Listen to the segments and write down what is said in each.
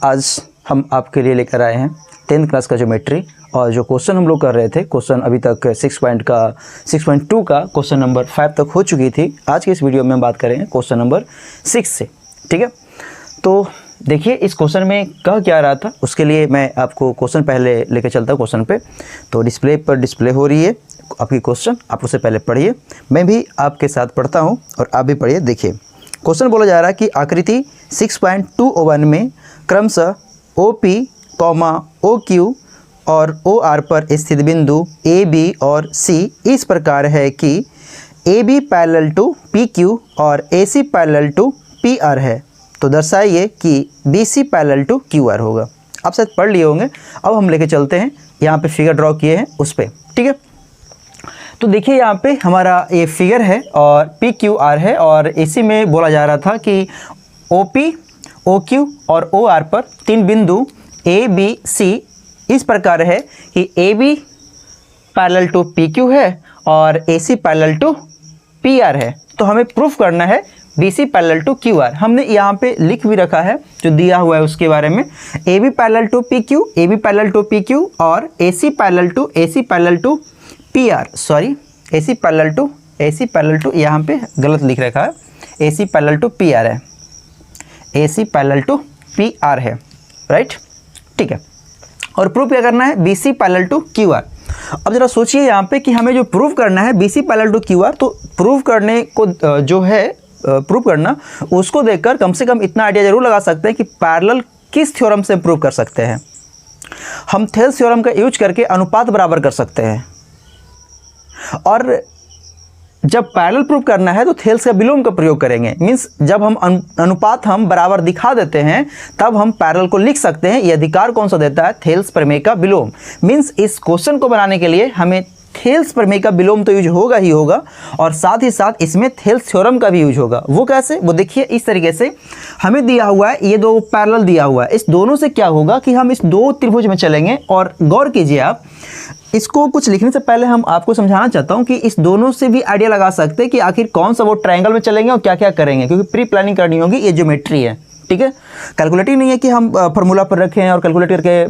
आज हम आपके लिए लेकर आए हैं 10th क्लास का ज्योमेट्री। और जो क्वेश्चन हम लोग कर रहे थे, क्वेश्चन अभी तक 6.2 का क्वेश्चन नंबर 5 तक हो चुकी थी। आज के इस वीडियो में हम बात करेंगे क्वेश्चन नंबर 6 से। ठीक है, तो देखिए इस क्वेश्चन में कह क्या रहा था, उसके लिए मैं आपको क्वेश्चन पहले लेकर चलता हूँ क्वेश्चन पे। तो डिस्प्ले पर डिस्प्ले हो रही है आपकी क्वेश्चन, आप उसे पहले पढ़िए, मैं भी आपके साथ पढ़ता हूँ और आप भी पढ़िए। देखिए क्वेश्चन बोला जा रहा है कि आकृति 6.201 में क्रमशः OP, OQ और OR पर स्थित बिंदु AB और C इस प्रकार है कि AB पैरेलल टू PQ और AC पैरेलल टू PR है, तो दर्शाइए कि BC पैरेलल टू QR होगा। आप शायद पढ़ लिए होंगे। अब हम लेके चलते हैं, यहाँ पे फिगर ड्रॉ किए हैं उस पर। ठीक है, तो देखिए यहाँ पे हमारा ये फिगर है और PQR है और इसी में बोला जा रहा था कि OP, OQ और OR पर तीन बिंदु ABC इस प्रकार है कि AB पैरेलल टू PQ है और AC पैरेलल टू PR है। तो हमें प्रूफ करना है BC पैरेलल टू QR। हमने यहाँ पे लिख भी रखा है जो दिया हुआ है उसके बारे में। AB parallel to PQ, AB parallel to PQ और AC parallel to PR, sorry AC parallel to यहाँ पे गलत लिख रखा है, AC पैरेलल टू PR है, AC पैरेलल टू PR है, राइट। ठीक है, और प्रूफ क्या करना है, BC पैरेलल टू QR। अब जरा सोचिए यहाँ पे कि हमें जो प्रूफ करना है BC पैरेलल टू QR, तो प्रूफ करने को जो है प्रूफ करना, उसको देखकर कम से कम इतना आइडिया जरूर लगा सकते हैं कि पैरेलल किस थ्योरम से प्रूफ कर सकते हैं। हम थेल्स थ्योरम का यूज करके अनुपात बराबर कर सकते हैं, और जब पैरेलल प्रूफ करना है तो थेल्स का विलोम का प्रयोग करेंगे। मीन्स जब हम अनुपात हम बराबर दिखा देते हैं तब हम पैरेलल को लिख सकते हैं। ये अधिकार कौन सा देता है, थेल्स प्रमेय का विलोम। मीन्स इस क्वेश्चन को बनाने के लिए हमें थेल्स प्रमेय का विलोम तो यूज होगा ही होगा, और साथ ही साथ इसमें थेल्स थ्योरम का भी यूज होगा। वो कैसे, वो देखिए इस तरीके से हमें दिया हुआ है, ये दो पैरेलल दिया हुआ है, इस दोनों से क्या होगा कि हम इस दो त्रिभुज में चलेंगे। और गौर कीजिए आप, इसको कुछ लिखने से पहले हम आपको समझाना चाहता हूं कि इस दोनों से भी आइडिया लगा सकते हैं कि आखिर कौन सा वो ट्रायंगल में चलेंगे और क्या क्या करेंगे, क्योंकि प्री प्लानिंग करनी होगी। ये ज्योमेट्री है, ठीक है, कैलकुलेटिव नहीं है कि हम फार्मूला पर रखें और कैलकुलेट करके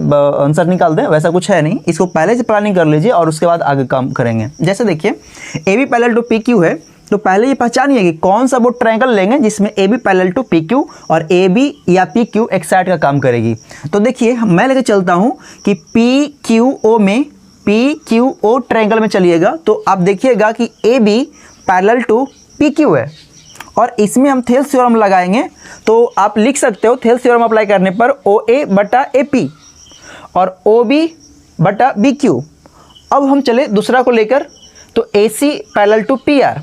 आंसर निकाल दें, वैसा कुछ है नहीं। इसको पहले से प्लानिंग कर लीजिए और उसके बाद आगे काम करेंगे। जैसे देखिए AB पैरेलल टू PQ है, तो पहले ये पहचानिए कि कौन सा वो ट्रायंगल लेंगे जिसमें AB पैरेलल टू PQ और AB या PQ एक साइड का काम करेगी। तो देखिए मैं लेके चलता हूँ कि PQO ट्रायंगल में चलिएगा, तो आप देखिएगा कि AB पैरेलल टू PQ है और इसमें हम थेल्स थ्योरम लगाएंगे। तो आप लिख सकते हो थेल्स थ्योरम अप्लाई करने पर OA बटा AP और OB बटा BQ। अब हम चले दूसरा को लेकर, तो AC parallel to PR,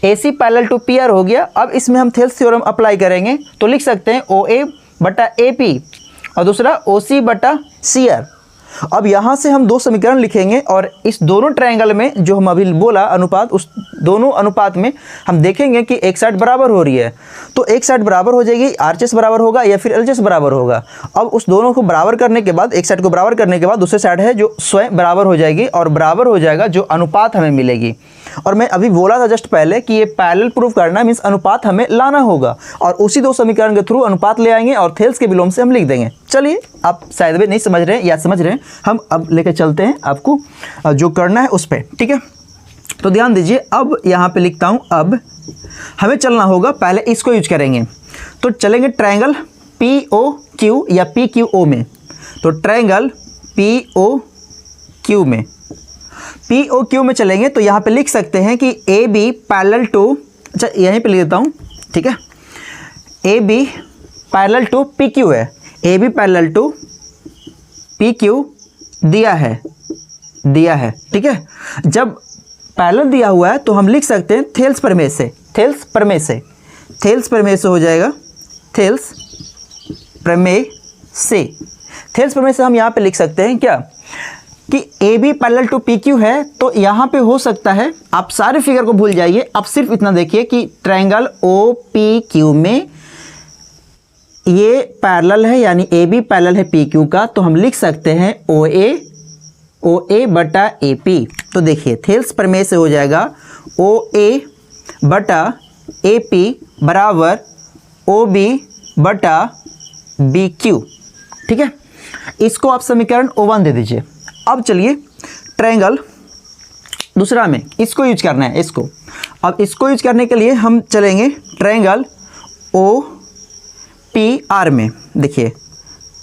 AC parallel to PR हो गया। अब इसमें हम थेल्स थ्योरम अप्लाई करेंगे तो लिख सकते हैं OA बटा AP और दूसरा OC बटा CR। अब यहाँ से हम दो समीकरण लिखेंगे और इस दोनों ट्रायंगल में जो हम अभी बोला अनुपात, उस दोनों अनुपात में हम देखेंगे कि एक साइड बराबर हो रही है, तो एक साइड बराबर हो जाएगी, RHS बराबर होगा या फिर LHS बराबर होगा। अब उस दोनों को बराबर करने के बाद, एक साइड को बराबर करने के बाद दूसरी साइड है जो स्वयं बराबर हो जाएगी और बराबर हो जाएगा जो अनुपात हमें मिलेगी। और मैं अभी बोला था जस्ट पहले कि ये पैरेलल प्रूफ करना मीन्स अनुपात हमें लाना होगा, और उसी दो समीकरण के थ्रू अनुपात ले आएंगे और थेल्स के विलोम से हम लिख देंगे। चलिए, आप शायद भी नहीं समझ रहे हैं या समझ रहे हैं, हम अब लेकर चलते हैं आपको जो करना है उस पर। ठीक है, तो ध्यान दीजिए, अब यहाँ पे लिखता हूँ। अब हमें चलना होगा, पहले इसको यूज करेंगे, तो चलेंगे ट्रायंगल POQ या PQO में। तो ट्रायंगल POQ में चलेंगे तो यहाँ पे लिख सकते हैं कि AB पैरेलल टू, अच्छा यहीं पे लिख देता हूँ, ठीक है, AB पैरेलल टू PQ है, AB पैरेलल टू PQ दिया है, ठीक है। जब पैरेलल दिया हुआ है तो हम लिख सकते हैं थेल्स प्रमेय से हो जाएगा, थेल्स प्रमेय से हम यहाँ पे लिख सकते हैं क्या कि AB पैरेलल टू PQ है। तो यहाँ पे हो सकता है, आप सारे फिगर को भूल जाइए, आप सिर्फ इतना देखिए कि ट्रायंगल OPQ में ये पैरेलल है, यानी AB पैरेलल है PQ का, तो हम लिख सकते हैं OA बटा AP। तो देखिए थेल्स प्रमेय से हो जाएगा OA बटा AP बराबर OB बटा BQ। ठीक है, इसको आप समीकरण O1 दे दीजिए। अब चलिए ट्रायंगल दूसरा में इसको यूज करना है, इसको। अब इसको यूज करने के लिए हम चलेंगे ट्रायंगल OPR में, देखिए,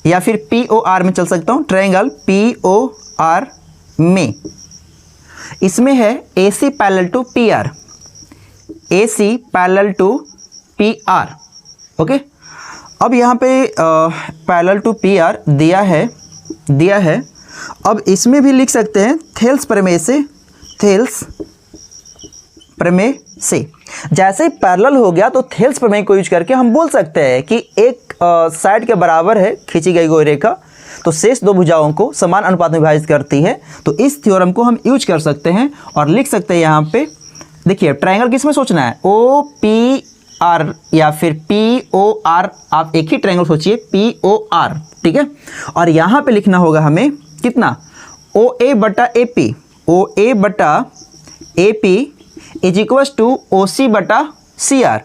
या फिर POR में चल सकता हूँ, ट्रायंगल POR में। इसमें है AC parallel to PR, AC parallel to PR, okay. अब यहाँ पे पैरेलल टू PR दिया है। अब इसमें भी लिख सकते हैं थेल्स प्रमेय से, थेल्स प्रमेय से। जैसे ही पैरेलल हो गया तो थेल्स प्रमेय को यूज करके हम बोल सकते हैं कि एक साइड के बराबर है खींची गई कोई रेखा, तो शेष दो भुजाओं को समान अनुपात में विभाजित करती है। तो इस थ्योरम को हम यूज कर सकते हैं और लिख सकते हैं यहाँ पे, देखिए ट्रायंगल किस में सोचना है, OPR या फिर POR, आप एक ही ट्रायंगल सोचिए, POR, ठीक है। और यहाँ पे लिखना होगा हमें कितना, OA बटा AP, OA बटा AP is equals to OC बटा CR,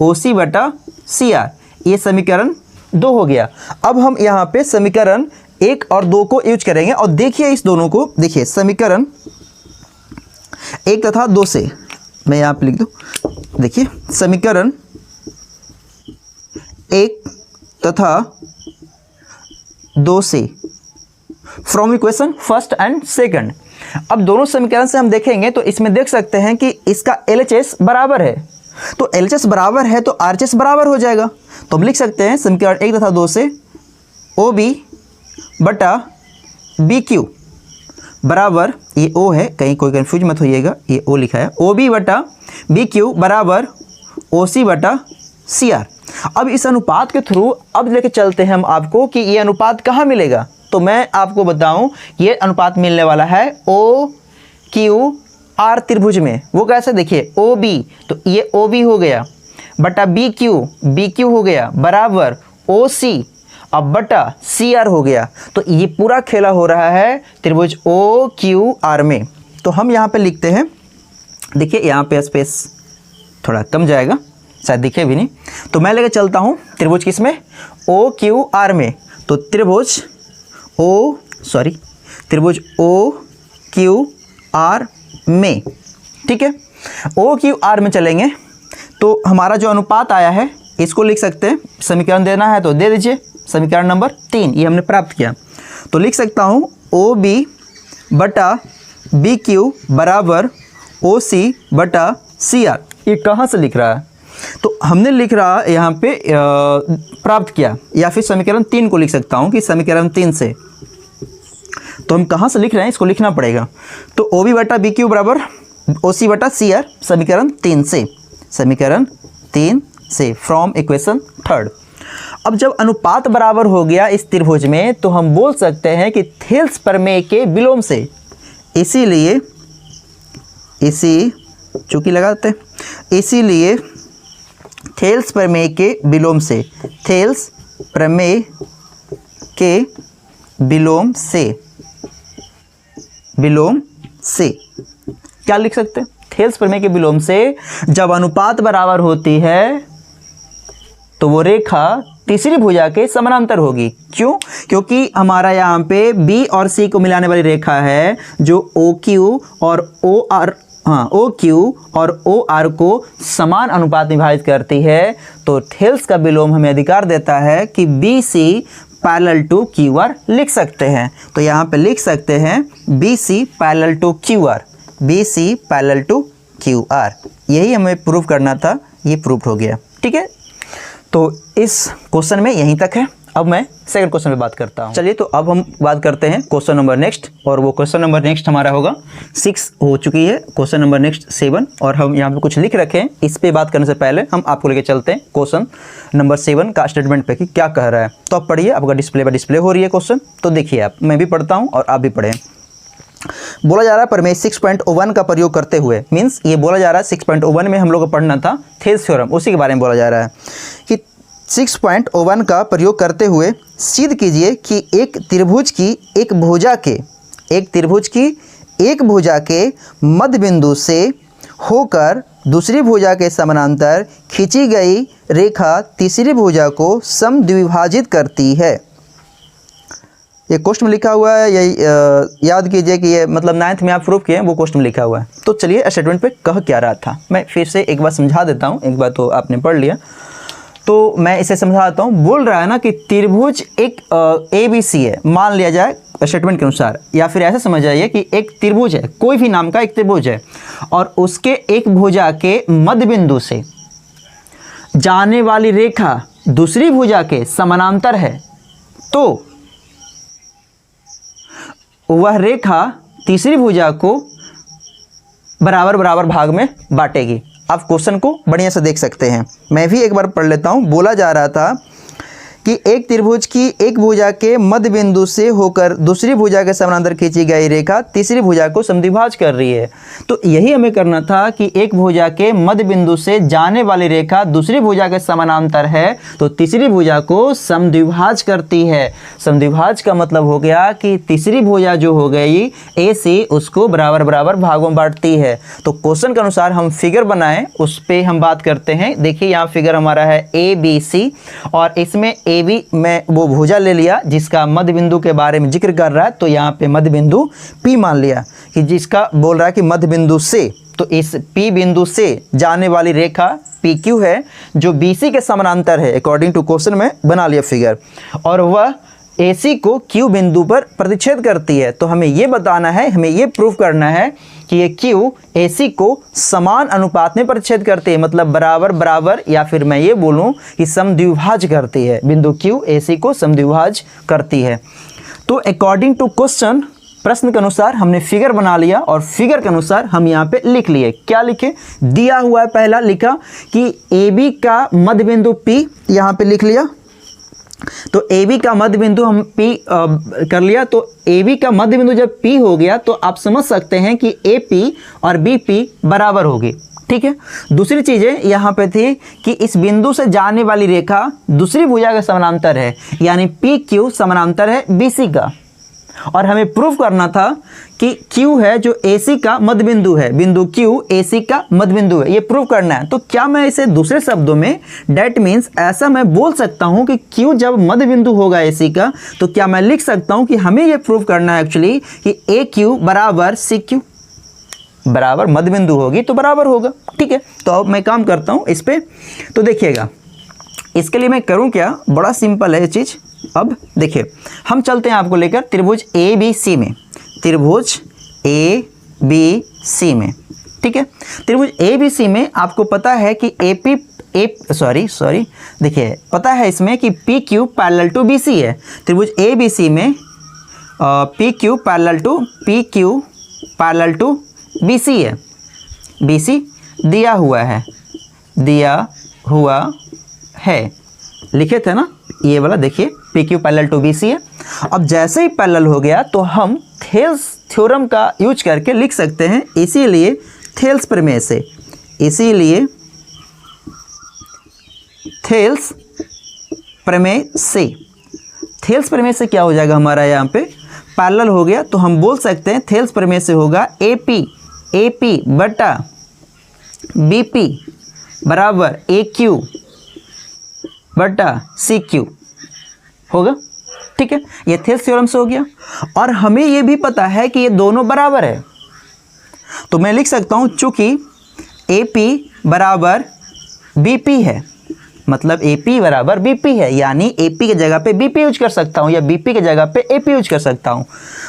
OC बटा CR। ये समीकरण 2 हो गया। अब हम यहाँ पे समीकरण 1 और 2 को यूज करेंगे और देखिए इस दोनों को, देखिए समीकरण 1 तथा 2 से मैं यहाँ पे लिख दूँ, देखिए समीकरण 1 तथा 2 से from equation first and second. अब दोनों समीकरण से हम देखेंगे तो इसमें देख सकते हैं कि इसका LHS बराबर है, तो LHS बराबर है तो RHS बराबर हो जाएगा। तो हम लिख सकते हैं समीकरण 1 तथा 2 से OB बटा BQ बराबर, ये O है, कहीं कोई कंफ्यूज मत होइएगा, ये O लिखा है, OB बटा BQ बराबर OC बटा CR। अब इस अनुपात के थ्रू अब लेके चलते हैं हम आपको कि ये अनुपात कहाँ मिलेगा। तो मैं आपको बताऊं, ये अनुपात मिलने वाला है OQR त्रिभुज में। वो कैसे, देखिए OB, तो ये OB हो गया बटा BQ हो गया बराबर OC अब बटा CR हो गया। तो ये पूरा खेला हो रहा है त्रिभुज OQR में। तो हम यहाँ पे लिखते हैं, देखिए यहाँ पे स्पेस थोड़ा कम जाएगा, शायद दिखे भी नहीं, तो मैं लेके चलता हूँ त्रिभुज किसमें, OQR में। तो त्रिभुज OQR में, ठीक है, OQR में चलेंगे तो हमारा जो अनुपात आया है इसको लिख सकते हैं, समीकरण देना है तो दे दीजिए, समीकरण नंबर 3 ये हमने प्राप्त किया। तो लिख सकता हूँ OB बटा BQ बराबर OC बटा CR। ये कहाँ से लिख रहा है, तो हमने लिख रहा है यहाँ पे प्राप्त किया, या फिर समीकरण 3 को लिख सकता हूँ कि समीकरण 3 से। तो हम कहाँ से लिख रहे हैं, इसको लिखना पड़ेगा। तो OB बटा BQ बराबर OC बटा CR, समीकरण 3 से, समीकरण 3 से फ्रॉम इक्वेशन 3। अब जब अनुपात बराबर हो गया इस त्रिभुज में तो हम बोल सकते हैं कि थेल्स प्रमेय के विलोम से, इसीलिए चूंकि लगाते हैं, इसीलिए थेल्स प्रमेय के विलोम से, थेल्स प्रमेय के विलोम से क्या लिख सकते हैं, थेल्स प्रमेय के विलोम से जब अनुपात बराबर होती है तो वो रेखा तीसरी भुजा के समानांतर होगी। क्यों, क्योंकि हमारा यहाँ पे B और C को मिलाने वाली रेखा है जो OQ और OR को समान अनुपात में विभाजित करती है। तो थेल्स का विलोम हमें अधिकार देता है कि BC पैरेलल टू QR लिख सकते हैं। तो यहाँ पे लिख सकते हैं BC parallel to QR, BC parallel to QR। यही हमें प्रूव करना था, ये प्रूव हो गया, ठीक है। तो इस क्वेश्चन में यहीं तक है। अब मैं सेकंड क्वेश्चन पे बात करता हूँ। चलिए तो अब हम बात करते हैं क्वेश्चन नंबर नेक्स्ट, और वो क्वेश्चन नंबर नेक्स्ट हमारा होगा 6 हो चुकी है, क्वेश्चन नंबर नेक्स्ट 7। और हम यहाँ पे कुछ लिख रखे हैं, इस पे बात करने से पहले हम आपको लेके चलते हैं क्वेश्चन नंबर 7 का स्टेटमेंट पे कि क्या कह रहा है। तो आप पढ़िए, आपका डिस्प्ले पर डिस्प्ले हो रही है क्वेश्चन, तो देखिए आप, मैं भी पढ़ता हूँ और आप भी पढ़ें। बोला जा रहा है प्रमेय 6.01 का प्रयोग करते हुए, मीन्स ये बोला जा रहा है 6.01 में हम लोग को पढ़ना था थेल्स थ्योरम, उसी के बारे में बोला जा रहा है कि 6.01 का प्रयोग करते हुए सिद्ध कीजिए कि एक त्रिभुज की एक भुजा के मध्य बिंदु से होकर दूसरी भुजा के समानांतर खींची गई रेखा तीसरी भुजा को समद्विभाजित करती है। ये क्वेश्चन में लिखा हुआ है, यही याद कीजिए कि ये मतलब 9th में आप प्रूफ किए हैं वो क्वेश्चन में लिखा हुआ है। तो चलिए स्टेटमेंट पे कह क्या रहा था, मैं फिर से एक बार समझा देता हूँ, एक बार तो आपने पढ़ लिया तो मैं इसे समझाता हूँ। बोल रहा है ना कि त्रिभुज एक ABC है, मान लिया जाए स्टेटमेंट के अनुसार, या फिर ऐसे समझ जाइए कि एक त्रिभुज है, कोई भी नाम का एक त्रिभुज है और उसके एक भुजा के मध्य बिंदु से जाने वाली रेखा दूसरी भुजा के समानांतर है, तो वह रेखा तीसरी भुजा को बराबर बराबर भाग में बांटेगी। आप क्वेश्चन को बढ़िया से देख सकते हैं, मैं भी एक बार पढ़ लेता हूँ। बोला जा रहा था कि एक त्रिभुज की एक भुजा के मध्य बिंदु से होकर दूसरी भुजा के समानांतर खींची गई रेखा तीसरी भुजा को समद्विभाज कर रही है। तो यही हमें करना था कि एक भुजा के मध्य बिंदु से जाने वाली रेखा दूसरी भुजा के समानांतर है, तो तीसरी भुजा को समद्विभाज करती है। समद्विभाज का मतलब हो गया कि तीसरी भुजा जो हो गई AC उसको बराबर बराबर भागों में बांटती है। तो क्वेश्चन के अनुसार हम फिगर बनाएं, उस पर हम बात करते हैं। देखिए यहाँ फिगर हमारा है ABC और इसमें AB में वो भुजा ले लिया जिसका मध्य बिंदु के बारे में जिक्र कर रहा है, तो यहाँ पे मध्य बिंदु P मान लिया कि जिसका बोल रहा है कि मध्य बिंदु से, तो इस P बिंदु से जाने वाली रेखा PQ है जो BC के समानांतर है, अकॉर्डिंग टू क्वेश्चन में बना लिया फिगर, और वह AC को Q बिंदु पर प्रतिच्छेद करती है। तो हमें ये बताना है, हमें ये प्रूफ करना है कि ये Q AC को समान अनुपात में प्रतिच्छेद करती है, मतलब बराबर बराबर, या फिर मैं ये बोलूँ कि समद्विभाज करती है। बिंदु Q AC को समद्विभाज करती है। तो अकॉर्डिंग टू क्वेश्चन, प्रश्न के अनुसार हमने फिगर बना लिया और फिगर के अनुसार हम यहाँ पे लिख लिए। क्या लिखे? दिया हुआ है, पहला लिखा कि AB का मध्य बिंदु P, यहाँ पे लिख लिया। तो AB का मध्य बिंदु हम P कर लिया। तो AB का मध्य बिंदु जब P हो गया तो आप समझ सकते हैं कि AP और BP बराबर होगी। ठीक है। दूसरी चीज़ें यहाँ पे थी कि इस बिंदु से जाने वाली रेखा दूसरी भुजा के समानांतर है, यानी PQ समानांतर है BC का, और हमें प्रूफ करना था कि Q है जो AC का मध्य बिंदु है, बिंदु Q AC का मध्य बिंदु है, ये प्रूफ करना है। तो क्या मैं इसे दूसरे शब्दों में, डेट मीन्स ऐसा मैं बोल सकता हूँ कि Q जब मध्य बिंदु होगा AC का, तो क्या मैं लिख सकता हूँ कि हमें ये प्रूफ करना है एक्चुअली कि AQ बराबर CQ, बराबर मध्य बिंदु होगी तो बराबर होगा। ठीक है। तो अब मैं काम करता हूँ इस पर। तो देखिएगा इसके लिए मैं करूँ क्या, बड़ा सिंपल है ये चीज़। अब देखिए हम चलते हैं आपको लेकर त्रिभुज ABC में, त्रिभुज ABC में। ठीक है। त्रिभुज ABC में आपको पता है कि देखिए पता है इसमें कि PQ पैरेलल टू BC है। त्रिभुज ABC में PQ पैरेलल टू BC है। BC दिया हुआ है, लिखे थे ना ये वाला, देखिए PQ पैरेलल टू BC है। अब जैसे ही पैरेलल हो गया तो हम थेल्स थ्योरम का यूज करके लिख सकते हैं, इसीलिए थेल्स प्रमेय से, थेल्स प्रमेय से क्या हो जाएगा हमारा, यहाँ पे पैरेलल हो गया तो हम बोल सकते हैं थेल्स प्रमेय से होगा AP बटा BP बराबर AQ बटा CQ होगा। ठीक है। ये थेल्स थ्योरम से हो गया। और हमें ये भी पता है कि ये दोनों बराबर है, तो मैं लिख सकता हूँ चूंकि AP बराबर BP है, मतलब AP बराबर BP है, यानी AP की जगह पे BP यूज कर सकता हूँ या BP की जगह पे AP यूज कर सकता हूँ।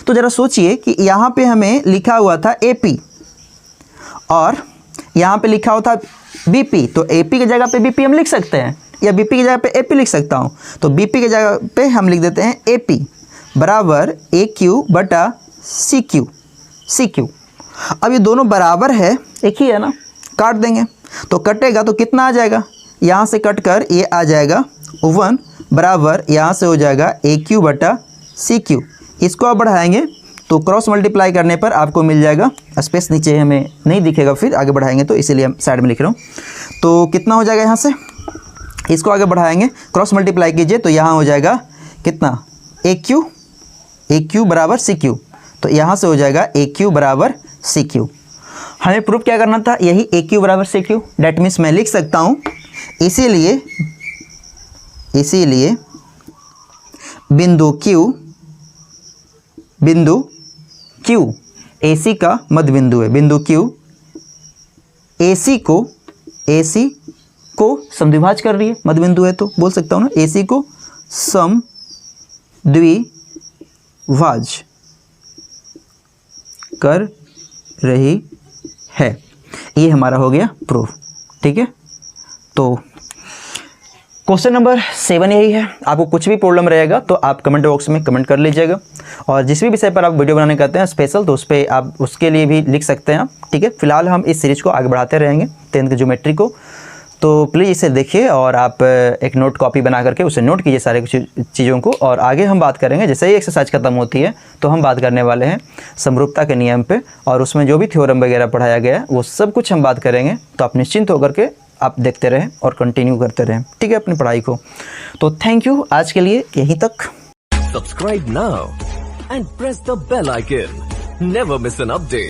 तो ज़रा सोचिए कि यहाँ पे हमें लिखा हुआ था AP और यहाँ पे लिखा हुआ था BP, तो AP की जगह पे BP हम लिख सकते हैं या BP की जगह पे AP लिख सकता हूँ। तो BP की जगह पे हम लिख देते हैं AP बराबर AQ बटा CQ। अब ये दोनों बराबर है, एक ही है ना, काट देंगे तो कटेगा तो कितना आ जाएगा, यहाँ से कट कर ये आ जाएगा 1 बराबर यहाँ से हो जाएगा AQ बटा CQ। इसको आप बढ़ाएंगे तो क्रॉस मल्टीप्लाई करने पर आपको मिल जाएगा, स्पेस नीचे हमें नहीं दिखेगा फिर आगे बढ़ाएंगे, तो इसीलिए हम साइड में लिख रहा हूँ। तो कितना हो जाएगा, यहाँ से इसको आगे बढ़ाएंगे, क्रॉस मल्टीप्लाई कीजिए तो यहाँ हो जाएगा कितना, AQ बराबर CQ। तो यहाँ से हो जाएगा AQ बराबर CQ। हमें प्रूफ क्या करना था, यही AQ बराबर CQ। डेट मीन्स मैं लिख सकता हूँ इसीलिए बिंदु Q बिंदु Q AC का मध्य बिंदु है, बिंदु Q AC को समद्विभाज कर रही है, मध्य बिंदु है तो बोल सकता हूँ ना, AC को समद्विभाज कर रही है। ये हमारा हो गया प्रूफ। ठीक है, तो क्वेश्चन नंबर 7 यही है। आपको कुछ भी प्रॉब्लम रहेगा तो आप कमेंट बॉक्स में कमेंट कर लीजिएगा, और जिस भी विषय पर आप वीडियो बनाने कहते हैं स्पेशल, तो उस पर आप उसके लिए भी लिख सकते हैं आप। ठीक है, फिलहाल हम इस सीरीज़ को आगे बढ़ाते रहेंगे 10th की ज्योमेट्री को, तो प्लीज़ इसे देखिए और आप एक नोट कॉपी बना करके उसे नोट कीजिए सारे कुछ चीज़ों को। और आगे हम बात करेंगे, जैसे ही एक्सरसाइज खत्म होती है तो हम बात करने वाले हैं समरूपता के नियम पे, और उसमें जो भी थ्योरम वगैरह पढ़ाया गया है वो सब कुछ हम बात करेंगे। तो आप निश्चिंत होकर के आप देखते रहें और कंटिन्यू करते रहें, ठीक है, अपनी पढ़ाई को। तो थैंक यू, आज के लिए यहीं तक। Subscribe now and press the bell icon. Never miss an update.